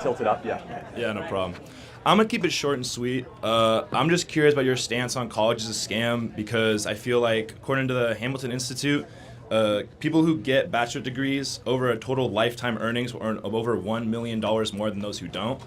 Tilt it up, yeah. Yeah, no problem. I'm going to keep it short and sweet. I'm just curious about your stance on college as a scam because I feel like, according to the Hamilton Institute, people who get bachelor degrees over a total lifetime earnings will earn of over $1 million more than those who don't.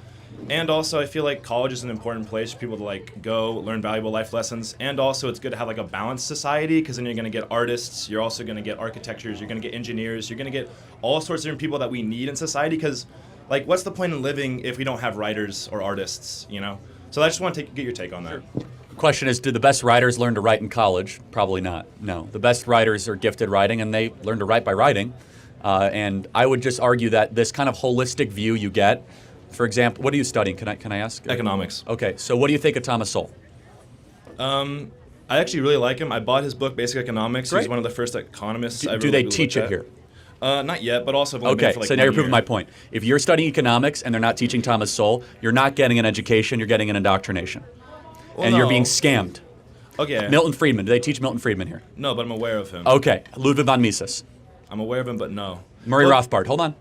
And also, I feel like college is an important place for people to like go learn valuable life lessons. And also, it's good to have like a balanced society because then you're going to get artists, you're also going to get architectures, you're going to get engineers, you're going to get all sorts of different people that we need in society because like, what's the point in living if we don't have writers or artists, you know? So I just want to get your take on that. Sure. The question is, did the best writers learn to write in college? Probably not, no. The best writers are gifted writing, and they learn to write by writing. And I would just argue that this kind of holistic view you get, for example, what are you studying? Can I ask? Economics. Okay, so what do you think of Thomas Sowell? I actually really like him. I bought his book, Basic Economics. Great. He's one of the first economists I ever Do they really teach looked it at. here? Not yet, but also I've only been Okay, for like so now 1 you're proving year. my point. If you're studying economics and they're not teaching Thomas Sowell, you're not getting an education, you're getting an indoctrination. Well, and you're no. being scammed. Okay. Milton Friedman, do they teach Milton Friedman here? No, but I'm aware of him. Okay, Ludwig von Mises. I'm aware of him, but no. Murray Well, Rothbard, hold on.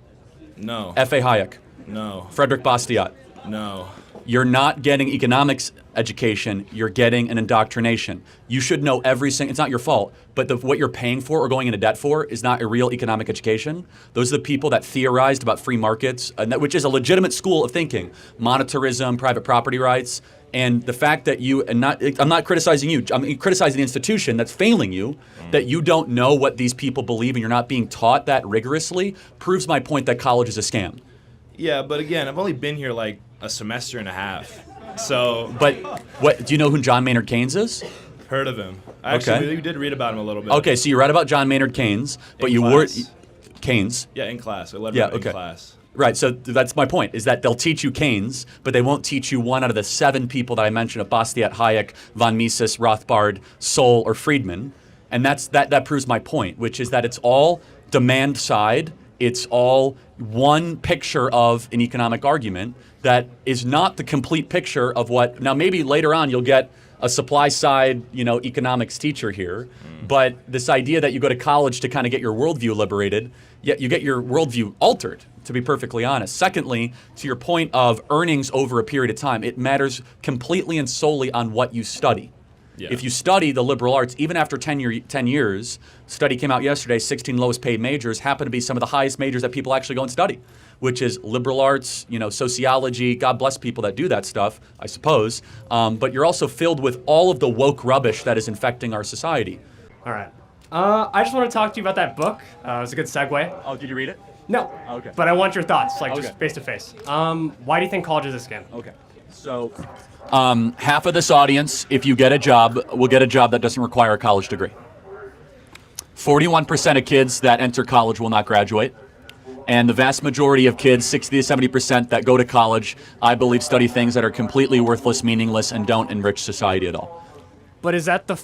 No. F.A. Hayek. No. Frederick Bastiat. No. You're not getting economics education, you're getting an indoctrination. You should know every single, it's not your fault, but what you're paying for or going into debt for is not a real economic education. Those are the people that theorized about free markets, which is a legitimate school of thinking. Monetarism, private property rights, and the fact that I'm not criticizing you, I'm criticizing the institution that's failing you, that you don't know what these people believe and you're not being taught that rigorously, proves my point that college is a scam. Yeah, but again, I've only been here like a semester and a half. So. But what do you know who John Maynard Keynes is? Heard of him. I actually did read about him a little bit. Okay, so you read about John Maynard Keynes, but In you class. were Keynes. Yeah, in class. I read Yeah, about it okay. in class. Right, so that's my point, is that they'll teach you Keynes, but they won't teach you one out of the 7 people that I mentioned, of Bastiat, Hayek, von Mises, Rothbard, Sowell, or Friedman. And that proves my point, which is that it's all demand side, it's all one picture of an economic argument that is not the complete picture of what, now maybe later on you'll get a supply side, economics teacher here, but this idea that you go to college to kind of get your worldview liberated, yet you get your worldview altered, to be perfectly honest. Secondly, to your point of earnings over a period of time, it matters completely and solely on what you study. Yeah. If you study the liberal arts, even after 10 years, study came out yesterday, 16 lowest paid majors happen to be some of the highest majors that people actually go and study, which is liberal arts, sociology. God bless people that do that stuff, I suppose. But you're also filled with all of the woke rubbish that is infecting our society. All right. I just want to talk to you about that book. It was a good segue. Oh, did you read it? No. Okay. But I want your thoughts, Okay. just face to face. Why do you think college is a scam? Okay. So, half of this audience, if you get a job, will get a job that doesn't require a college degree. 41% of kids that enter college will not graduate. And the vast majority of kids, 60 to 70% that go to college, I believe study things that are completely worthless, meaningless, and don't enrich society at all. But is that the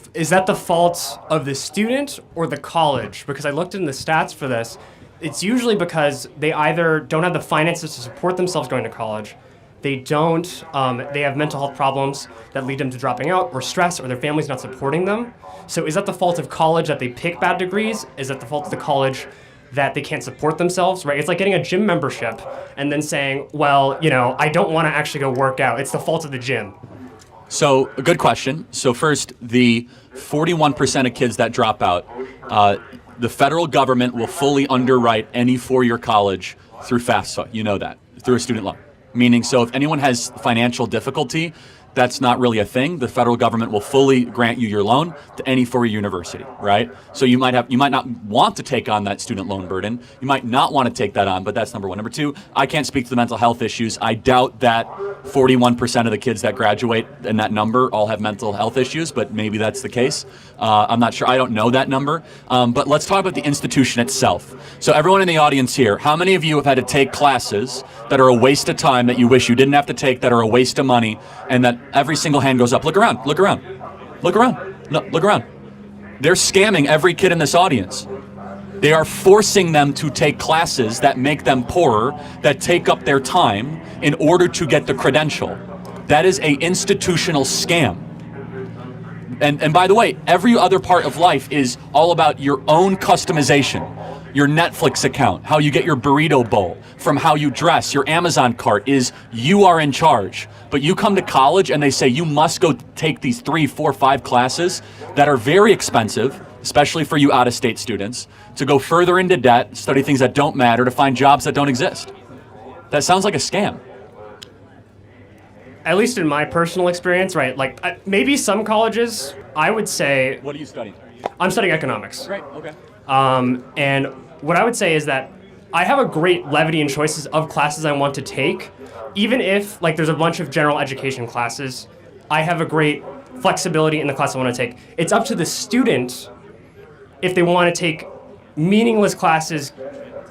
fault of the student or the college? Because I looked in the stats for this. It's usually because they either don't have the finances to support themselves going to college, they have mental health problems that lead them to dropping out, or stress, or their family's not supporting them. So is that the fault of college that they pick bad degrees? Is that the fault of the college that they can't support themselves, right? It's like getting a gym membership and then saying, well, I don't want to actually go work out. It's the fault of the gym. So, a good question. So first, the 41% of kids that drop out, the federal government will fully underwrite any four-year college through FAFSA. You know that, through a student loan. Meaning, so if anyone has financial difficulty, that's not really a thing. The federal government will fully grant you your loan to any four-year university, right? So you might not want to take on that student loan burden. You might not want to take that on, but that's number one. Number two, I can't speak to the mental health issues. I doubt that 41% of the kids that graduate in that number all have mental health issues, but maybe that's the case. I'm not sure. I don't know that number. But let's talk about the institution itself. So everyone in the audience here, how many of you have had to take classes that are a waste of time that you wish you didn't have to take, that are a waste of money, and that every single hand goes up? Look around, look around, look around, no, look around. They're scamming every kid in this audience. They are forcing them to take classes that make them poorer, that take up their time in order to get the credential. That is an institutional scam. And by the way, every other part of life is all about your own customization. your Netflix account, how you get your burrito bowl, from how you dress, your Amazon cart is you are in charge. But you come to college and they say you must go take these 3, 4, 5 classes that are very expensive, especially for you out-of-state students, to go further into debt, study things that don't matter, to find jobs that don't exist. That sounds like a scam. At least in my personal experience, right? Like maybe some colleges, I would say What are you studying? I'm studying economics. Right, okay. And what I would say is that I have a great levity and choices of classes I want to take. Even if like there's a bunch of general education classes, I have a great flexibility in the class I want to take. It's up to the student if they want to take meaningless classes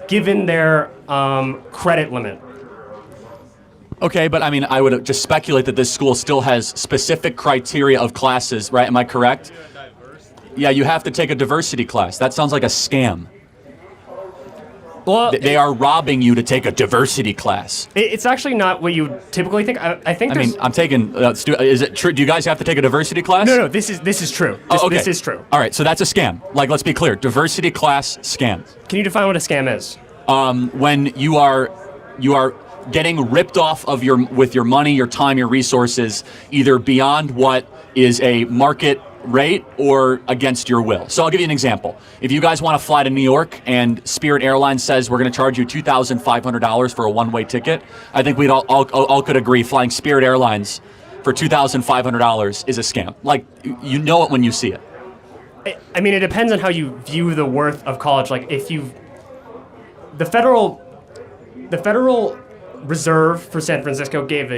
given their credit limit. Okay, but I mean, I would just speculate that this school still has specific criteria of classes, right? Am I correct? Yeah, you have to take a diversity class. That sounds like a scam. Well, They are robbing you to take a diversity class. it's actually not what you typically think. I think I there's... mean, I'm taking. Is it true? Do you guys have to take a diversity class? No, this is true. Oh, okay. This is true. All right, so that's a scam. Like, let's be clear. Diversity class scam. Can you define what a scam is? When you are getting ripped off of with your money, your time, your resources, either beyond what is a market rate or against your will. So I'll give you an example. If you guys want to fly to New York and Spirit Airlines says we're going to charge you $2,500 for a one-way ticket, I think we'd all could agree flying Spirit Airlines for $2,500 is a scam. Like, you know it when you see it. I mean, it depends on how you view the worth of college. Like, if you, the Federal Reserve for San Francisco gave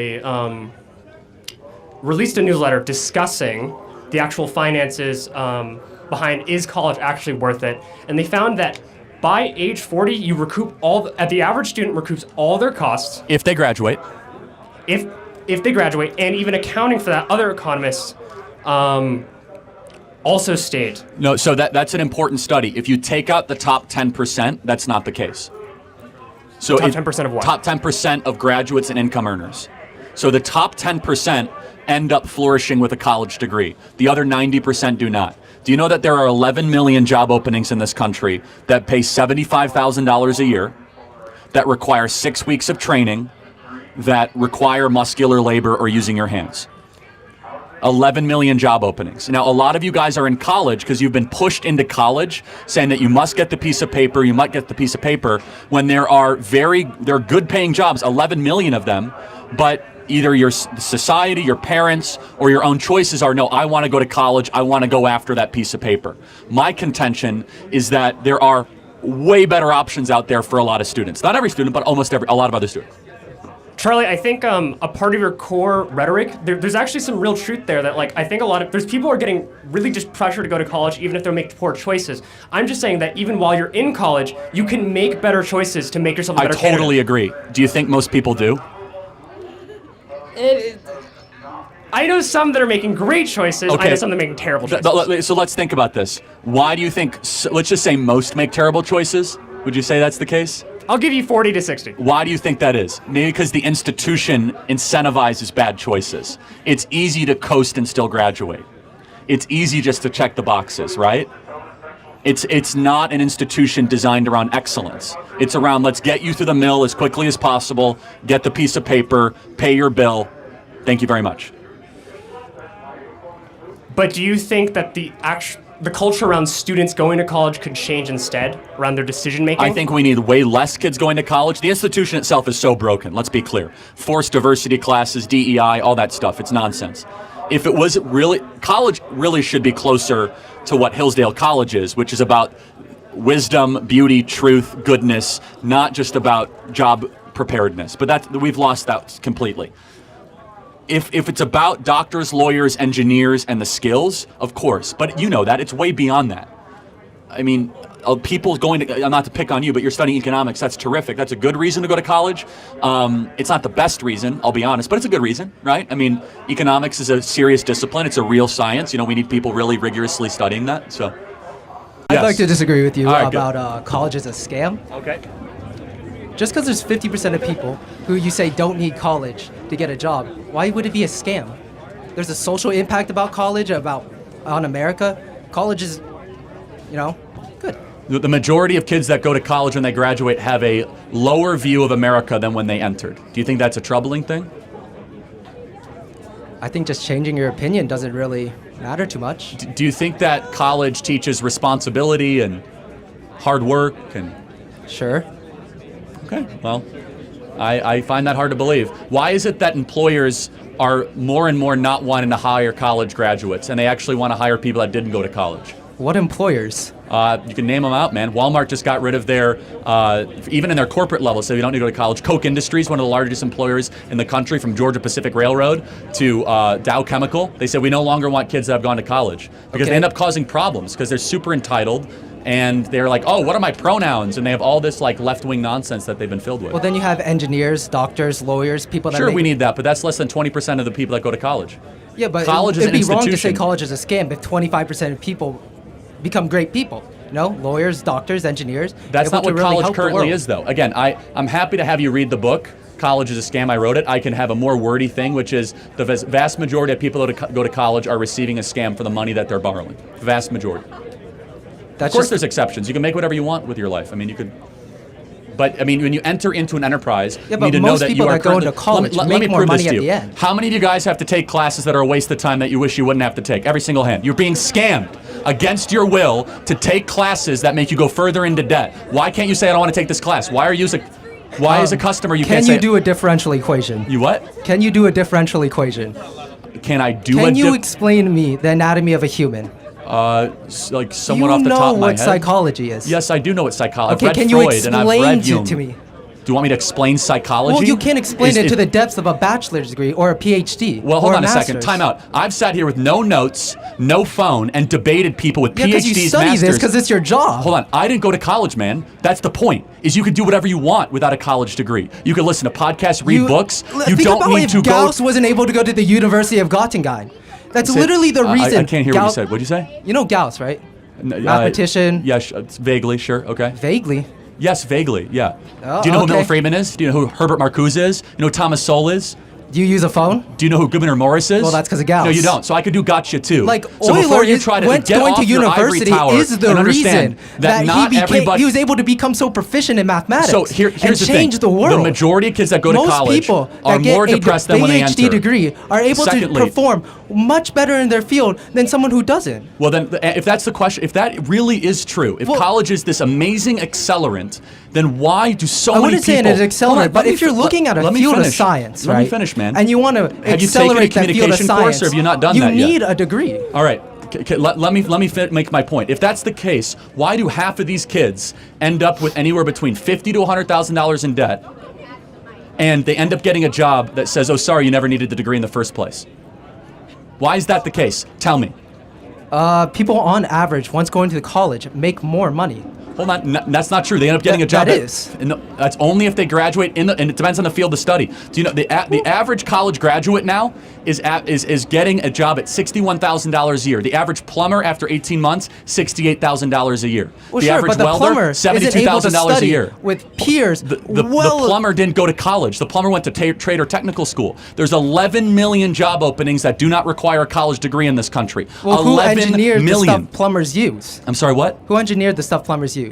released a newsletter discussing the actual finances behind is college actually worth it, and they found that by age 40, you recoup the average student recoups all their costs If they graduate. if they graduate, and even accounting for that, other economists also state. No, so that's an important study. If you take out the top 10%, that's not the case. So Top 10% of what? Top 10% of graduates and income earners. So the top 10% end up flourishing with a college degree. The other 90% do not. Do you know that there are 11 million job openings in this country that pay $75,000 a year, that require 6 weeks of training, that require muscular labor or using your hands? 11 million job openings. Now, a lot of you guys are in college because you've been pushed into college saying that you must get the piece of paper, when there are good paying jobs, 11 million of them, but either your society, your parents, or your own choices are, no, I want to go to college, I want to go after that piece of paper. My contention is that there are way better options out there for a lot of students. Not every student, but a lot of other students. Charlie, I think a part of your core rhetoric, there's actually some real truth there that, like, I think there's people are getting really just pressure to go to college even if they make poor choices. I'm just saying that even while you're in college, you can make better choices to make yourself a better candidate. I totally agree. Do you think most people do? I know some that are making great choices. Okay. I know some that are making terrible choices. So let's think about this. Why do you think, let's just say most make terrible choices? Would you say that's the case? I'll give you 40 to 60. Why do you think that is? Maybe because the institution incentivizes bad choices. It's easy to coast and still graduate. It's easy just to check the boxes, right? It's not an institution designed around excellence. It's around, let's get you through the mill as quickly as possible, get the piece of paper, pay your bill. Thank you very much. But do you think that the culture around students going to college could change instead, around their decision making? I think we need way less kids going to college. The institution itself is so broken, let's be clear. Forced diversity classes, DEI, all that stuff, it's nonsense. If it was really, college really should be closer to what Hillsdale College is, which is about wisdom, beauty, truth, goodness, not just about job preparedness. But we've lost that completely. If it's about doctors, lawyers, engineers, and the skills, of course. But you know that. It's way beyond that. I mean, people going to, not to pick on you, but you're studying economics. That's terrific. That's a good reason to go to college. It's not the best reason, I'll be honest, but it's a good reason, right? I mean, economics is a serious discipline. It's a real science. You know, we need people really rigorously studying that. So, I'd like to disagree with you All right, about college as a scam. Okay. Just because there's 50% of people who you say don't need college to get a job, why would it be a scam? There's a social impact about college, on America. College is, good. The majority of kids that go to college when they graduate have a lower view of America than when they entered. Do you think that's a troubling thing? I think just changing your opinion doesn't really matter too much. Do you think that college teaches responsibility and hard work and Sure. okay, well, I find that hard to believe. Why is it that employers are more and more not wanting to hire college graduates and they actually want to hire people that didn't go to college? What employers? You can name them out, man. Walmart just got rid of their, even in their corporate level, so you don't need to go to college. Koch Industries, one of the largest employers in the country, from Georgia Pacific Railroad to Dow Chemical. They said we no longer want kids that have gone to college because they end up causing problems because they're super entitled and they're like, oh, what are my pronouns? And they have all this like left-wing nonsense that they've been filled with. Well, then you have engineers, doctors, lawyers, people that Sure, make... we need that, but that's less than 20% of the people that go to college. Yeah, but college is it'd an be wrong to say institution. college is a scam if 25% of people become great people. No, lawyers, doctors, engineers. That's able not to what really college help the currently world. is, though. Again, I'm happy to have you read the book. College is a scam. I wrote it. I can have a more wordy thing, which is the vast majority of people that go to college are receiving a scam for the money that they're borrowing. The vast majority. That's Of course, just- there's exceptions. You can make whatever you want with your life. I mean, you could. But I mean, when you enter into an enterprise, Yeah, you but need to know most that people you are that go into currently- college let make me more prove money this to at you. the end. How many of you guys have to take classes that are a waste of time that you wish you wouldn't have to take? Every single hand. You're being scammed against your will to take classes that make you go further into debt. Why can't you say I don't want to take this class? Why are you why as a customer you can't Can say you do a differential equation? You what? Can you do a differential equation? Can I do Can a you explain to me the anatomy of a human? like somewhat You off the know top of my what head? psychology is. Yes, I do know what psychology. Okay, I've read can you Freud and I've read explain Jung. it to me? Do you want me to explain psychology? Well, you can't explain Is- it is- to the depths of a bachelor's degree or a PhD. Well, hold or on a second. master's. Time out. I've sat here with no notes, no phone, and debated people with Yeah, because PhDs, you study masters. this because it's your job. Hold on. I didn't go to college, man. That's the point. Is you could do whatever you want without a college degree. You could listen to podcasts, read books. You think don't about need if to go. Gauss wasn't able to go to the University of Göttingen. That's Say- literally the reason. I can't hear what you Gauss- said. What'd you say? You know Gauss, right? N- Mathematician. Yes, vaguely, sure. Okay. Vaguely. Yes, vaguely. Yeah. Oh, Do you know who okay. Milton Friedman is? Do you know who Herbert Marcuse is? You know who Thomas Sowell is? Do you use a phone? Do you know who Gouverneur Morris is? Well, that's 'cause of Gauss. No, you don't. So I could do gotcha too. Like so before Euler you try to went get going off to your ivory university tower is the and understand reason that not everybody. he was able to become so proficient in mathematics. So here's and the change thing. the world. The majority of kids that go to Most college people are that get more a depressed than when they PhD enter. degree are able Secondly- to perform much better in their field than someone who doesn't. Well, then, if that's the question, if that really is true, if Well- college is this amazing accelerant, then why do so I many wouldn't people? say it is Hold on, accelerant, but let me if you're fi- looking at a let me field of finish. science, Let right? me finish, man. And you want to Have you taken a accelerate that field of communication course, science, or have you not done you that yet? need a degree. All right. Let me make my point. If that's the case, why do half of these kids end up with anywhere between $50,000 to $100,000 in debt, and they end up getting a job that says, "Oh, sorry, you never needed the degree in the first place"? Why is that the case? Tell me. People on average, once going to college, make more money. Hold on, that's not true. They end up getting a job. That is. No, that's only if they graduate and it depends on the field of study. Do you know the average college graduate now is getting a job at $61,000 a year. The average plumber after 18 months, $68,000 a year. Well, the sure, average but the welder, plumber isn't able to $72,000 a study year. with peers. The plumber didn't go to college. The plumber went to trade or technical school. There's 11 million job openings that do not require a college degree in this country. Well, who 11 engineered the million. stuff plumbers use? I'm sorry, what? Who engineered the stuff plumbers use?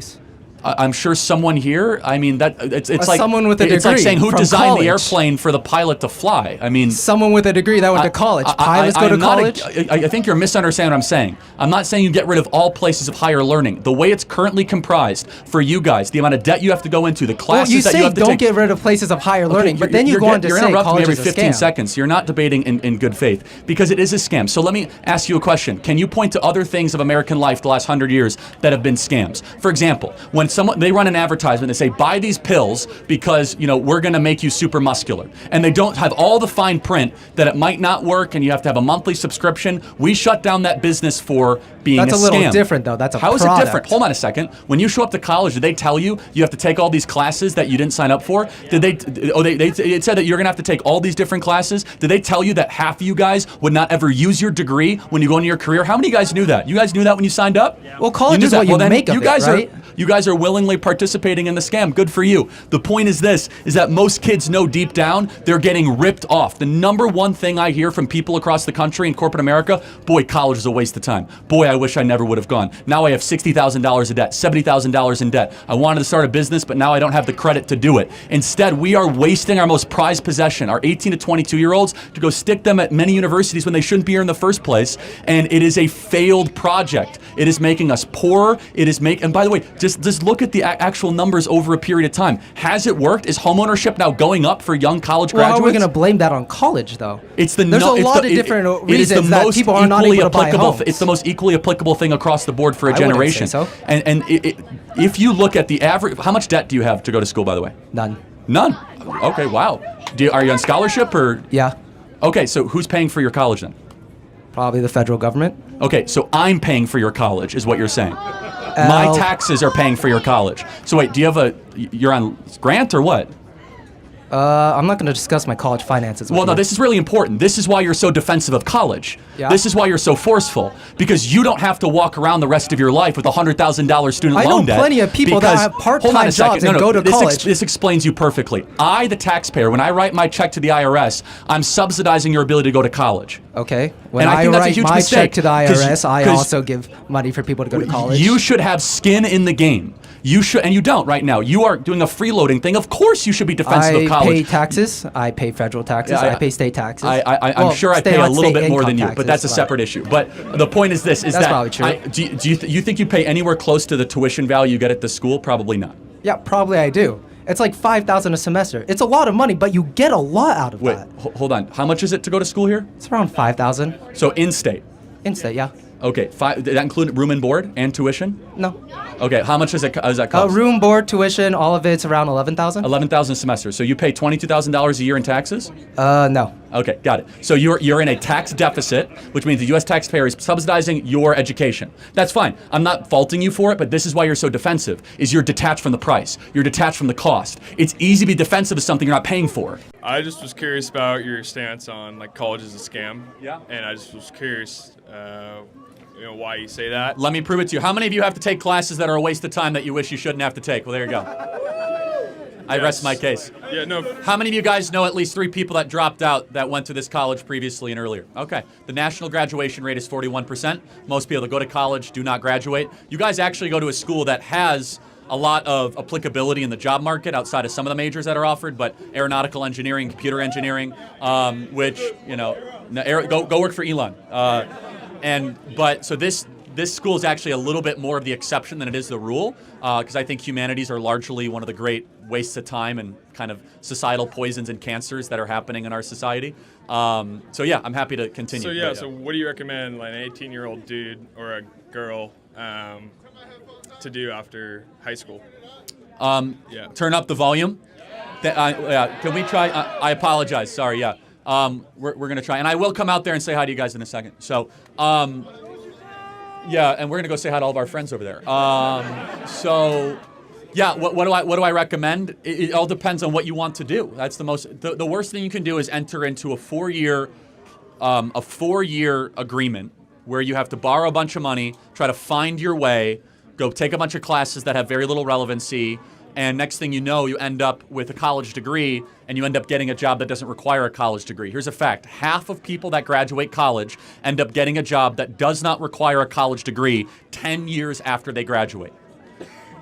I'm sure someone here. I mean, that it's like someone with a it's like degree saying who from designed the college. airplane for the pilot to fly. I mean, Someone with a degree that went to college. Pilots go to I'm not college. I think you're misunderstanding what I'm saying. I'm not saying you get rid of all places of higher learning. The way it's currently comprised for you guys, the amount of debt you have to go into, the Well, classes you that say you have to don't take. get rid of places of higher learning, but Okay, then you go on to you're say interrupting me college every is a 15 scam. seconds. You're not debating in good faith because it is a scam. So let me ask you a question. Can you point to other things of American life the last 100 years that have been scams? For example, when they run an advertisement, they say buy these pills because we're going to make you super muscular, and they don't have all the fine print that it might not work and you have to have a monthly subscription. We shut down that business for being That's a a little scam. different, though. That's a How is it product. different? Hold on a second. When you show up to college, did they tell you you have to take all these classes that you didn't sign up for? Did they? It said that you're going to have to take all these different classes. Did they tell you that half of you guys would not ever use your degree when you go into your career? How many of you guys knew that? You guys knew that when you signed up? Well, college knew is what that. you Well, then make of you it, guys right? You guys are willingly participating in the scam. Good for you. The point is this, is that most kids know deep down they're getting ripped off. The number one thing I hear from people across the country in corporate America, boy, college is a waste of time. Boy, I wish I never would have gone. Now I have $60,000 in debt, $70,000 in debt. I wanted to start a business, but now I don't have the credit to do it. Instead, we are wasting our most prized possession, our 18 to 22-year-olds, to go stick them at many universities when they shouldn't be here in the first place. And it is a failed project. It is making us poorer. And by the way, just look at the actual numbers over a period of time. Has it worked? Is homeownership now going up for young college Well, graduates? how are we going to blame that on college, though? There's a lot of different it is the reasons that most people are not equally able to buy applicable. homes. It's the most equally applicable thing across the board for a I wouldn't generation. say so. And if you look at the average, how much debt do you have to go to school, by the way? None. None. Okay, wow. Are you on scholarship or? Yeah, Okay, so who's paying for your college then? probably the federal government. Okay, so I'm paying for your college, is what you're saying. My taxes are paying for your college. So wait, you're on grant or what? I'm not going to discuss my college finances. with Well, no, you. this is really important. This is why you're so defensive of college. Yeah. This is why you're so forceful, because you don't have to walk around the rest of your life with a $100,000 student I know loan debt. plenty of people that because- have part-time hold on a second. jobs and go to college. This explains you perfectly. I, the taxpayer, when I write my check to the IRS, I'm subsidizing your ability to go to college. Okay. When And I I think that's a write huge my mistake, check to the 'cause- IRS, I 'cause also give money for people to go to college. You should have skin in the game. You should, and you don't right now. You are doing a freeloading thing. Of course, you should be defensive I of college. pay taxes. I pay federal taxes. Yeah, I pay state taxes. I'm Well, sure I state- pay a not little state bit more than income you, but taxes, that's a separate issue. But the point is this: is That's that probably true. you think you pay anywhere close to the tuition value you get at the school? Probably not. Yeah, probably I do. It's like $5,000 a semester. It's a lot of money, but you get a lot out of Wait, that. hold on. How much is it to go to school here? It's around 5,000 So in-state. in-state. Yeah. Okay, did that include room and board and tuition? No. Okay, how much does that cost? Room, board, tuition, all of it's around 11,000. 11,000 a semester. So you pay $22,000 a year in taxes? No. Okay, got it. So you're in a tax deficit, which means the U.S. taxpayer is subsidizing your education. That's fine. I'm not faulting you for it, but this is why you're so defensive, is you're detached from the price. You're detached from the cost. It's easy to be defensive of something you're not paying for. I just was curious about your stance on like college is a scam. Yeah. And I just was curious, why you say that. Let me prove it to you. How many of you have to take classes that are a waste of time that you wish you shouldn't have to take? Well, there you go. I rest my case. Yeah, no. How many of you guys know at least 3 people that dropped out that went to this college previously and earlier? Okay. The national graduation rate is 41%. Most people that go to college do not graduate. You guys actually go to a school that has a lot of applicability in the job market outside of some of the majors that are offered, but aeronautical engineering, computer engineering, which, go work for Elon. So this school is actually a little bit more of the exception than it is the rule, because I think humanities are largely one of the great wastes of time and kind of societal poisons and cancers that are happening in our society. So yeah, I'm happy to continue. So yeah, But, so what do you recommend like an 18-year-old dude or a girl to do after high school? Yeah. Turn up the volume. Can we try? I apologize. Sorry. Yeah. We're going to try. And I will come out there and say hi to you guys in a second. So, yeah, and we're going to go say hi to all of our friends over there. What do I recommend? It all depends on what you want to do. That's the worst thing you can do is enter into a 4-year agreement where you have to borrow a bunch of money, try to find your way, go take a bunch of classes that have very little relevancy, and next thing you know, you end up with a college degree, and you end up getting a job that doesn't require a college degree. Here's a fact. Half of people that graduate college end up getting a job that does not require a college degree 10 years after they graduate.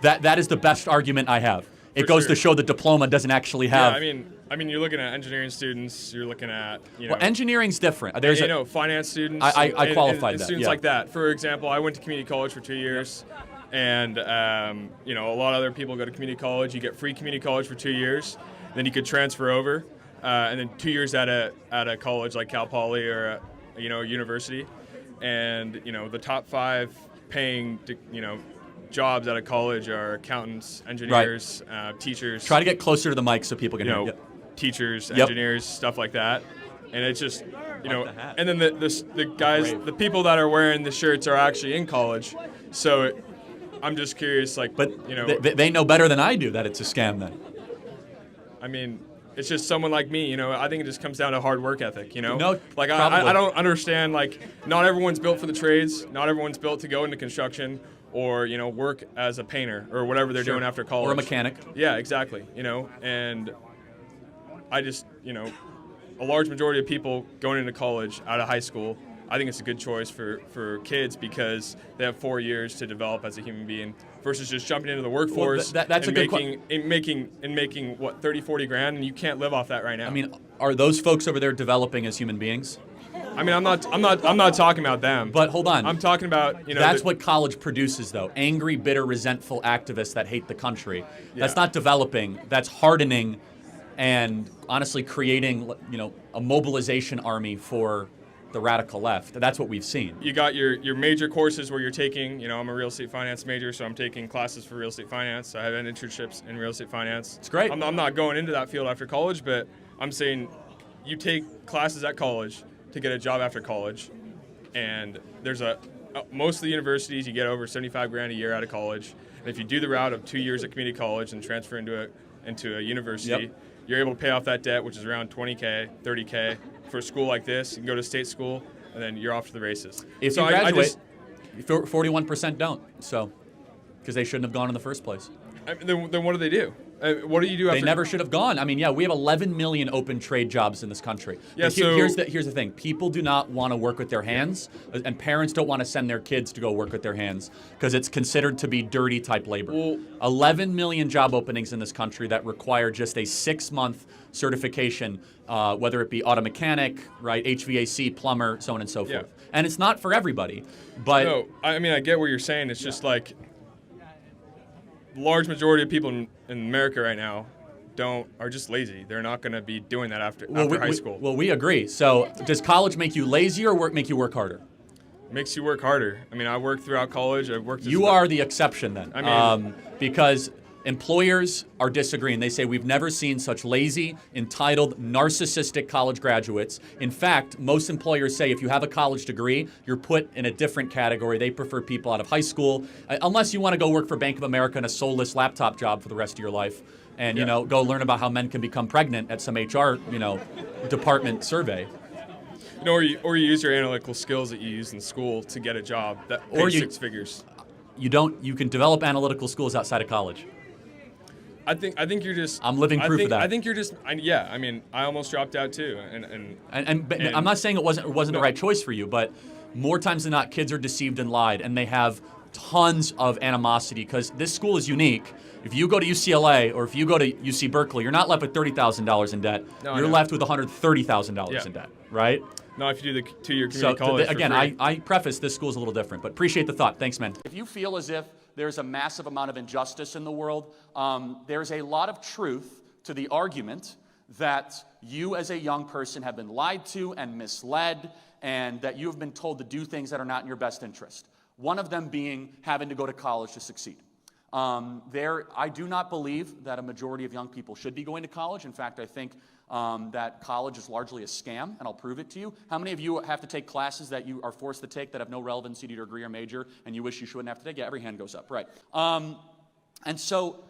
That is the best argument I have. It goes to show the diploma doesn't actually have... Yeah, I mean, you're looking at engineering students. You're looking at Well, enginering's different. There's finance students. I qualified and that, students yeah. like that. For example, I went to community college for 2 years, and a lot of other people go to community college. You get free community college for 2 years, then you could transfer over, and then 2 years at a college like Cal Poly or a university, and the top 5 paying jobs out of college are accountants, engineers, teachers. Try to get closer to the mic so people can hear you. Teachers, Yep. engineers, stuff like that. And it's just, and then the guys, the people that are wearing the shirts are actually in college. So I'm just curious, But they know better than I do that it's a scam then. I mean, it's just someone like me, I think it just comes down to hard work ethic, No, Like, probably. I don't understand, like, not everyone's built for the trades. Not everyone's built to go into construction or work as a painter or whatever they're doing after college. Or a mechanic. Yeah, exactly. And I just, a large majority of people going into college out of high school, I think it's a good choice for kids because they have 4 years to develop as a human being versus just jumping into the workforce that's and a good making what 30, 40 grand, and you can't live off that right now. I mean, are those folks over there developing as human beings? I mean, I'm not talking about them. But hold on. I'm talking about That's what college produces, though. Angry, bitter, resentful activists that hate the country. That's not developing. That's hardening, and honestly creating, a mobilization army for the radical left. That's what we've seen. You got your major courses where you're taking. I'm a real estate finance major, so I'm taking classes for real estate finance. I have internships in real estate finance. It's great. I'm not going into that field after college, but I'm saying you take classes at college to get a job after college, and there's most of the universities you get over 75 grand a year out of college, and if you do the route of 2 years at community college and transfer into a university, you're able to pay off that debt, which is around 20K, 30K. For a school like this, you can go to state school, and then you're off to the races. If you graduate, 41% don't, because they shouldn't have gone in the first place. Then what do they do? What do you do after? They never should have gone. I mean, we have 11 million open trade jobs in this country. Yeah, But here's the thing. People do not want to work with their hands, and parents don't want to send their kids to go work with their hands because it's considered to be dirty type labor. Well, 11 million job openings in this country that require just a 6-month certification, whether it be auto mechanic, right, HVAC, plumber, so on and so forth. Yeah. And it's not for everybody. But no, I mean, I get what you're saying. It's just like the large majority of people in America right now are just lazy. They're not going to be doing that after high school. Well, we agree. So does college make you lazy or make you work harder? It makes you work harder. I mean, I worked throughout college. I've worked. You are the exception then. I mean, because employers are disagreeing. They say we've never seen such lazy, entitled, narcissistic college graduates. In fact, most employers say if you have a college degree, you're put in a different category. They prefer people out of high school, unless you want to go work for Bank of America in a soulless laptop job for the rest of your life, and go learn about how men can become pregnant at some HR department survey. Or you use your analytical skills that you use in school to get a job that pays 6 figures. You can develop analytical skills outside of college. I think you're just. I'm living proof of that. I think you're just. I mean, I almost dropped out too, and I'm not saying it wasn't the right choice for you, but more times than not, kids are deceived and lied, and they have tons of animosity because this school is unique. If you go to UCLA or if you go to UC Berkeley, you're not left with $30,000 in debt. No, you're left with $130,000 in debt, right? No, if you do the 2-year community college. Again, for free. I preface this school's a little different, but appreciate the thought. Thanks, man. If you feel as if there's a massive amount of injustice in the world, there's a lot of truth to the argument that you as a young person have been lied to and misled, and that you have been told to do things that are not in your best interest. One of them being having to go to college to succeed. I do not believe that a majority of young people should be going to college. In fact, I think that college is largely a scam, and I'll prove it to you. How many of you have to take classes that you are forced to take that have no relevancy to your degree or major, and you wish you shouldn't have to take? Yeah, every hand goes up, right. And so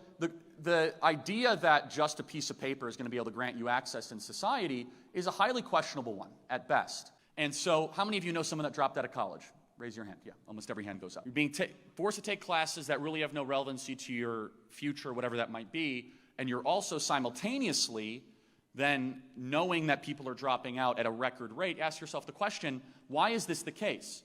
the idea that just a piece of paper is going to be able to grant you access in society is a highly questionable one at best. And so how many of you know someone that dropped out of college? Raise your hand. Yeah, almost every hand goes up. You're being forced to take classes that really have no relevancy to your future, whatever that might be, and you're also simultaneously then knowing that people are dropping out at a record rate. Ask yourself the question, why is this the case?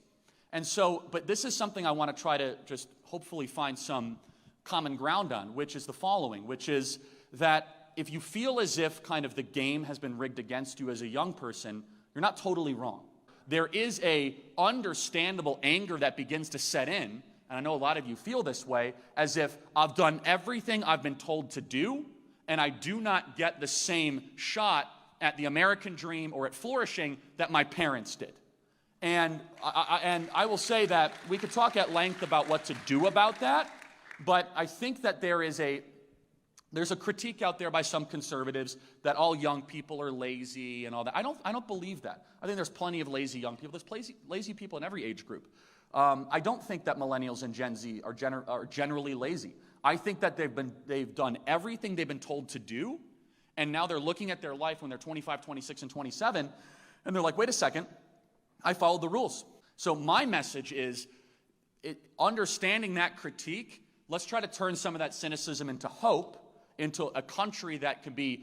And so, but this is something I want to try to just hopefully find some common ground on, which is the following, which is that if you feel as if kind of the game has been rigged against you as a young person, you're not totally wrong. There is a understandable anger that begins to set in, and I know a lot of you feel this way, as if I've done everything I've been told to do, and I do not get the same shot at the American dream or at flourishing that my parents did. And I will say that we could talk at length about what to do about that, but I think that there's a critique out there by some conservatives that all young people are lazy and all that. I don't believe that. I think there's plenty of lazy young people. There's lazy people in every age group. I don't think that millennials and Gen Z are generally lazy. I think that they've done everything they've been told to do, and now they're looking at their life when they're 25, 26, and 27, and they're like, wait a second, I followed the rules. So my message is, understanding that critique, let's try to turn some of that cynicism into hope, into a country that could be,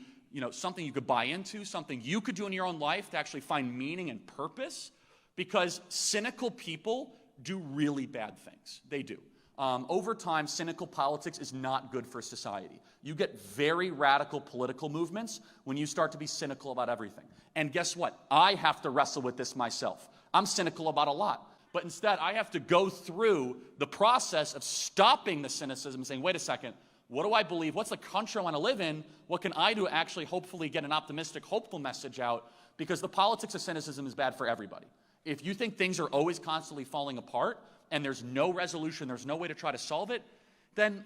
something you could buy into, something you could do in your own life to actually find meaning and purpose, because cynical people do really bad things. They do. Over time, cynical politics is not good for society. You get very radical political movements when you start to be cynical about everything. And guess what? I have to wrestle with this myself. I'm cynical about a lot. But instead, I have to go through the process of stopping the cynicism and saying, wait a second, what do I believe? What's the country I want to live in? What can I do to actually hopefully get an optimistic, hopeful message out? Because the politics of cynicism is bad for everybody. If you think things are always constantly falling apart and there's no resolution, there's no way to try to solve it, then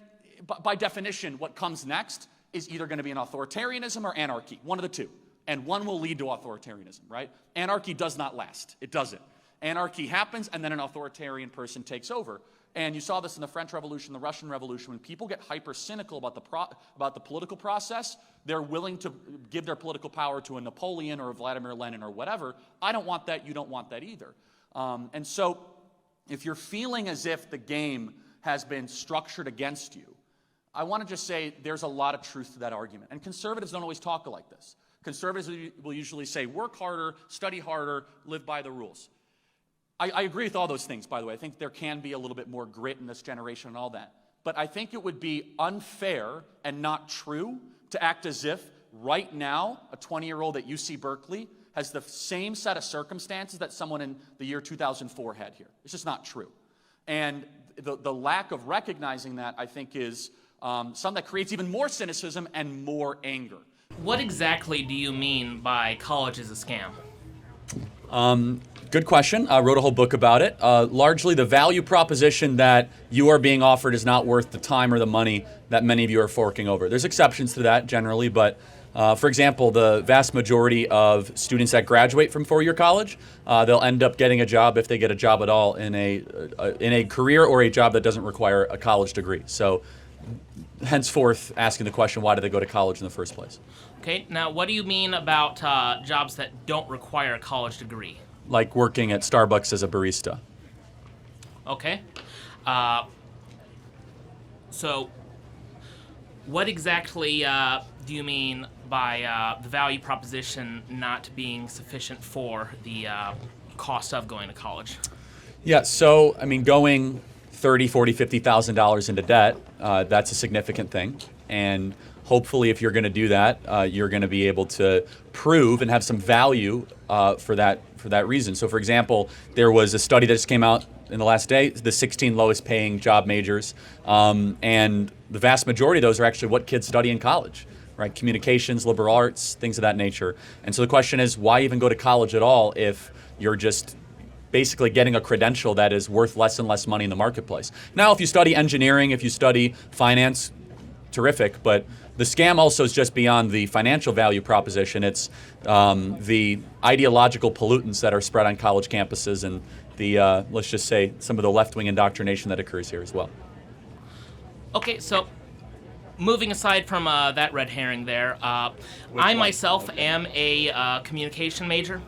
by definition, what comes next is either going to be an authoritarianism or anarchy, one of the two. And one will lead to authoritarianism, right? Anarchy does not last. It doesn't. Anarchy happens, and then an authoritarian person takes over. And you saw this in the French Revolution, the Russian Revolution. When people get hyper-cynical about the political process, they're willing to give their political power to a Napoleon or a Vladimir Lenin or whatever. I don't want that. You don't want that either. And so if you're feeling as if the game has been structured against you, I want to just say there's a lot of truth to that argument. And conservatives don't always talk like this. Conservatives will usually say, work harder, study harder, live by the rules. I agree with all those things, by the way. I think there can be a little bit more grit in this generation and all that. But I think it would be unfair and not true to act as if right now a 20-year-old at UC Berkeley has the same set of circumstances that someone in the year 2004 had here. It's just not true. And the lack of recognizing that, I think, is something that creates even more cynicism and more anger. What exactly do you mean by college is a scam? Good question. I wrote a whole book about it. Largely the value proposition that you are being offered is not worth the time or the money that many of you are forking over. There's exceptions to that generally, but for example, the vast majority of students that graduate from four-year college, they'll end up getting a job, if they get a job at all, in a career or a job that doesn't require a college degree. So henceforth, asking the question, why do they go to college in the first place? Okay, now what do you mean about jobs that don't require a college degree? Like working at Starbucks as a barista. Okay. So what exactly do you mean by the value proposition not being sufficient for the cost of going to college? Yeah, so, I mean, going $30,000, $40,000, $50,000 into debt, that's a significant thing. And hopefully, if you're going to do that, you're going to be able to prove and have some value for that reason. So, for example, there was a study that just came out in the last day, the 16 lowest paying job majors, and the vast majority of those are actually what kids study in college, right? Communications, liberal arts, things of that nature. And so the question is, why even go to college at all if you're just basically getting a credential that is worth less and less money in the marketplace? Now, if you study engineering, if you study finance, terrific, but the scam also is just beyond the financial value proposition. It's the ideological pollutants that are spread on college campuses and the, let's just say, some of the left-wing indoctrination that occurs here as well. Okay, so moving aside from that red herring there, I myself am a communication major,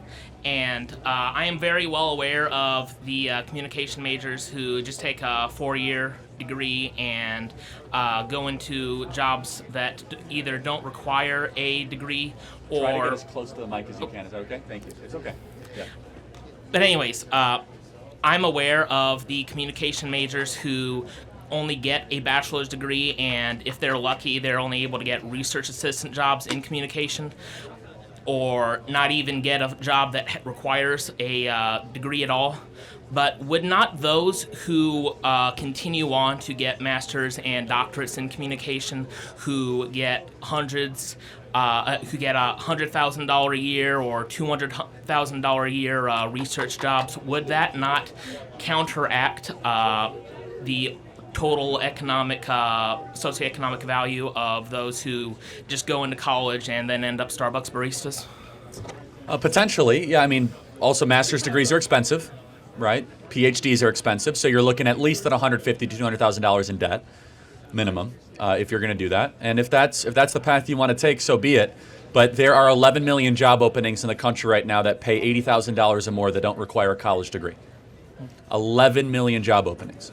and I am very well aware of the communication majors who just take a 4-year degree and go into jobs that either don't require a degree or... Try to get as close to the mic as you can. Is that okay? Thank you. It's okay. Yeah. But anyways, I'm aware of the communication majors who only get a bachelor's degree, and if they're lucky, they're only able to get research assistant jobs in communication, or not even get a job that requires a degree at all. But would not those who continue on to get masters and doctorates in communication, who get $100,000 a year or $200,000 a year research jobs, would that not counteract the total economic, socioeconomic value of those who just go into college and then end up Starbucks baristas? Potentially, yeah. I mean, also master's degrees are expensive, right? PhDs are expensive, so you're looking at least at $150,000 to $200,000 in debt, minimum, if you're going to do that. And if that's the path you want to take, so be it. But there are 11 million job openings in the country right now that pay $80,000 or more that don't require a college degree. 11 million job openings.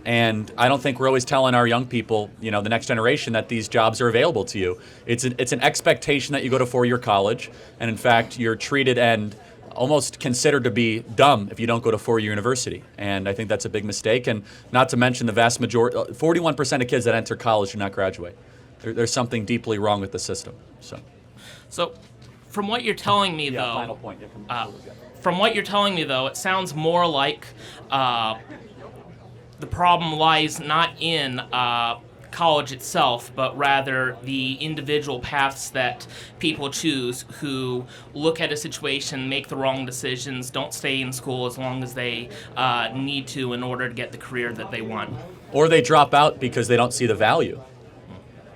And I don't think we're always telling our young people, the next generation, that these jobs are available to you. It's an expectation that you go to four-year college, and in fact, you're treated and almost considered to be dumb if you don't go to four-year university. And I think that's a big mistake. And not to mention the vast majority, 41% of kids that enter college do not graduate. There's something deeply wrong with the system. So, from what you're telling me, though, final point. from what you're telling me, though, it sounds more like the problem lies not in college itself, but rather the individual paths that people choose who look at a situation, make the wrong decisions, don't stay in school as long as they need to in order to get the career that they want. Or they drop out because they don't see the value.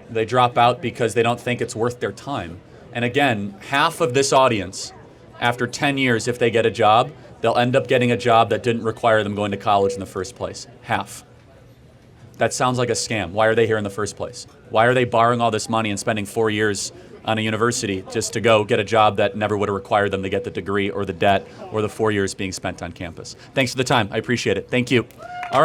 They drop out because they don't think it's worth their time. And again, half of this audience, after 10 years, if they get a job, they'll end up getting a job that didn't require them going to college in the first place. Half. That sounds like a scam. Why are they here in the first place? Why are they borrowing all this money and spending 4 years on a university just to go get a job that never would have required them to get the degree or the debt or the 4 years being spent on campus? Thanks for the time. I appreciate it. Thank you. All right.